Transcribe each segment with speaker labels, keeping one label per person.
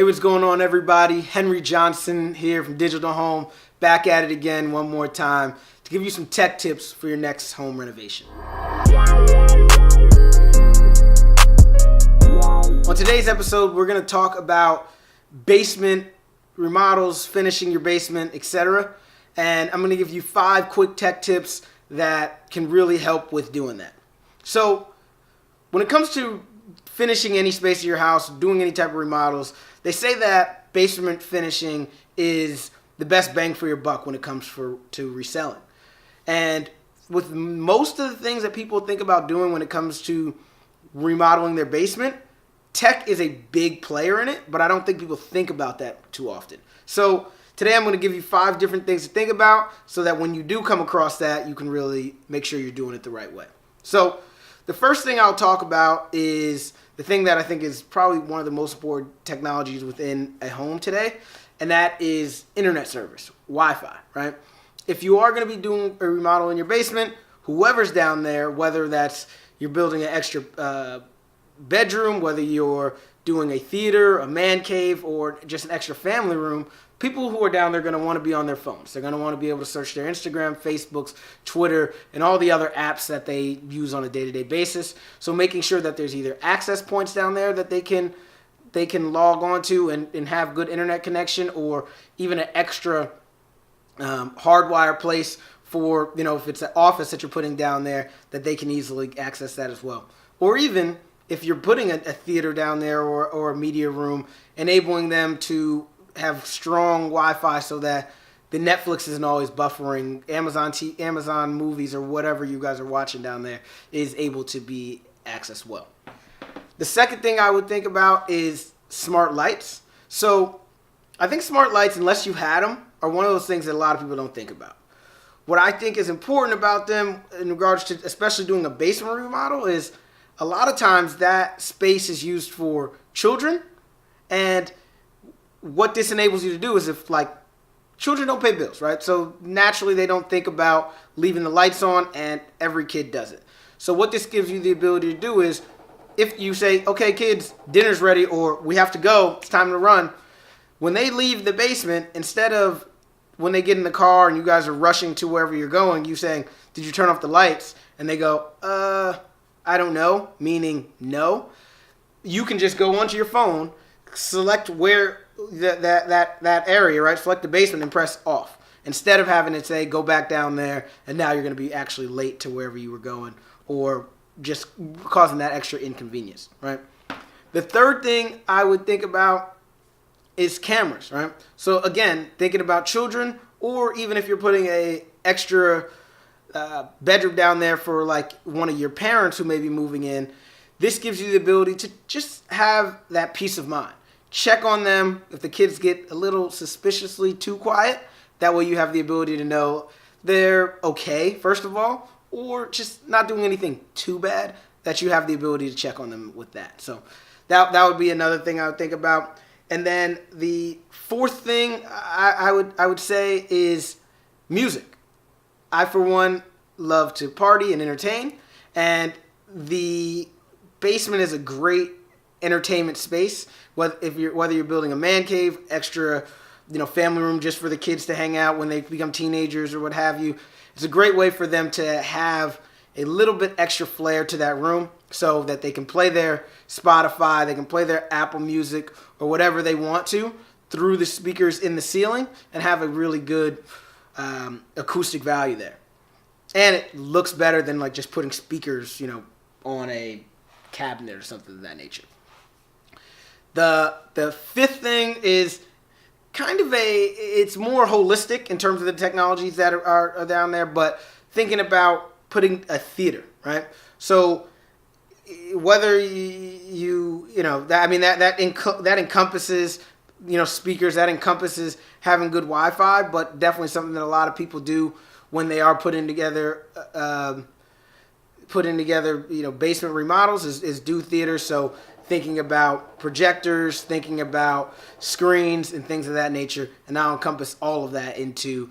Speaker 1: Hey, what's going on, everybody? Henry Johnson here from Digital Home, back at it again one more time to give you some tech tips for your next home renovation. On today's episode, we're going to talk about basement remodels, finishing your basement, etc. And I'm going to give you 5 quick tech tips that can really help with doing that. So, when it comes to finishing any space of your house, doing any type of remodels, they say that basement finishing is the best bang for your buck when it comes to reselling. And with most of the things that people think about doing when it comes to remodeling their basement, tech is a big player in it, but I don't think people think about that too often. So today I'm going to give you 5 different things to think about so that when you do come across that, you can really make sure you're doing it the right way. So the first thing I'll talk about is the thing that I think is probably one of the most important technologies within a home today, and that is internet service, Wi-Fi, right? If you are going to be doing a remodel in your basement, whoever's down there, whether that's you're building an extra bedroom, whether you're doing a theater, a man cave, or just an extra family room, people who are down there are going to want to be on their phones. They're going to want to be able to search their Instagram, Facebooks, Twitter, and all the other apps that they use on a day-to-day basis. So making sure that there's either access points down there that they can log on to and have good internet connection, or even an extra hardwire place for, if it's an office that you're putting down there, that they can easily access that as well. Or even if you're putting a theater down there or a media room, enabling them to have strong Wi-Fi so that the Netflix isn't always buffering, Amazon movies or whatever you guys are watching down there is able to be accessed well. The second thing I would think about is smart lights. So I think smart lights, unless you've had them, are one of those things that a lot of people don't think about. What I think is important about them in regards to especially doing a basement remodel is a lot of times that space is used for children, and what this enables you to do is if, children don't pay bills, right? So naturally they don't think about leaving the lights on, and every kid does it. So what this gives you the ability to do is if you say, okay, kids, dinner's ready, or we have to go, it's time to run. When they leave the basement, instead of when they get in the car and you guys are rushing to wherever you're going, you saying, did you turn off the lights? And they go, I don't know, meaning no. You can just go onto your phone, select where that area, right? Select the basement and press off. Instead of having it say, go back down there, and now you're going to be actually late to wherever you were going, or just causing that extra inconvenience, right? The third thing I would think about is cameras, right? So again, thinking about children, or even if you're putting a extra bedroom down there for one of your parents who may be moving in, this gives you the ability to just have that peace of mind. Check on them if the kids get a little suspiciously too quiet. That way you have the ability to know they're okay, first of all, or just not doing anything too bad, that you have the ability to check on them with that. So that would be another thing I would think about. And then the fourth thing I would say is music. I, for one, love to party and entertain, and the basement is a great entertainment space. Whether you're building a man cave, extra, family room just for the kids to hang out when they become teenagers or what have you, it's a great way for them to have a little bit extra flair to that room, so that they can play their Spotify, they can play their Apple Music or whatever they want to through the speakers in the ceiling and have a really good acoustic value there. And it looks better than just putting speakers, on a cabinet or something of that nature. The fifth thing is kind of it's more holistic in terms of the technologies that are down there, but thinking about putting a theater, right? So whether that encompasses, speakers, that encompasses having good Wi-Fi, but definitely something that a lot of people do when they are putting together basement remodels is do theater. So thinking about projectors, thinking about screens and things of that nature, and I'll encompass all of that into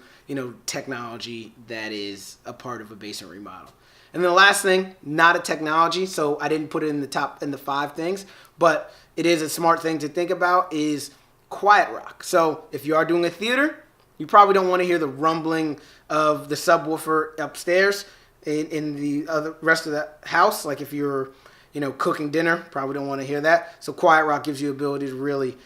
Speaker 1: technology that is a part of a basement remodel. And then the last thing, not a technology, so I didn't put it in the 5 things, but it is a smart thing to think about, is quiet rock. So if you are doing a theater, you probably don't want to hear the rumbling of the subwoofer upstairs in the other rest of the house. Like if you're, cooking dinner, probably don't want to hear that. So quiet rock gives you the ability to really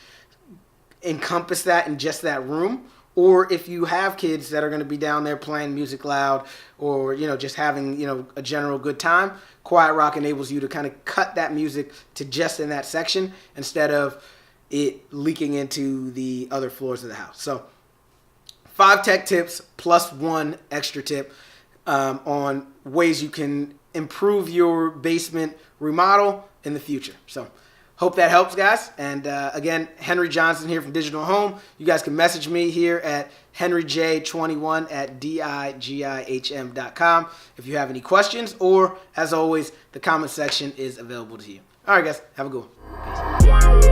Speaker 1: encompass that in just that room. Or if you have kids that are going to be down there playing music loud, or just having a general good time, quiet rock enables you to kind of cut that music to just in that section instead of it leaking into the other floors of the house. So 5 tech tips plus 1 extra tip on ways you can improve your basement remodel in the future. So hope that helps, guys. And again, Henry Johnson here from Digital Home. You guys can message me here at henryj21@digihm.com if you have any questions, or as always, the comment section is available to you. All right, guys, have a good one.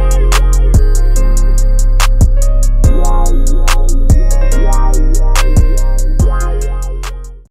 Speaker 1: Peace.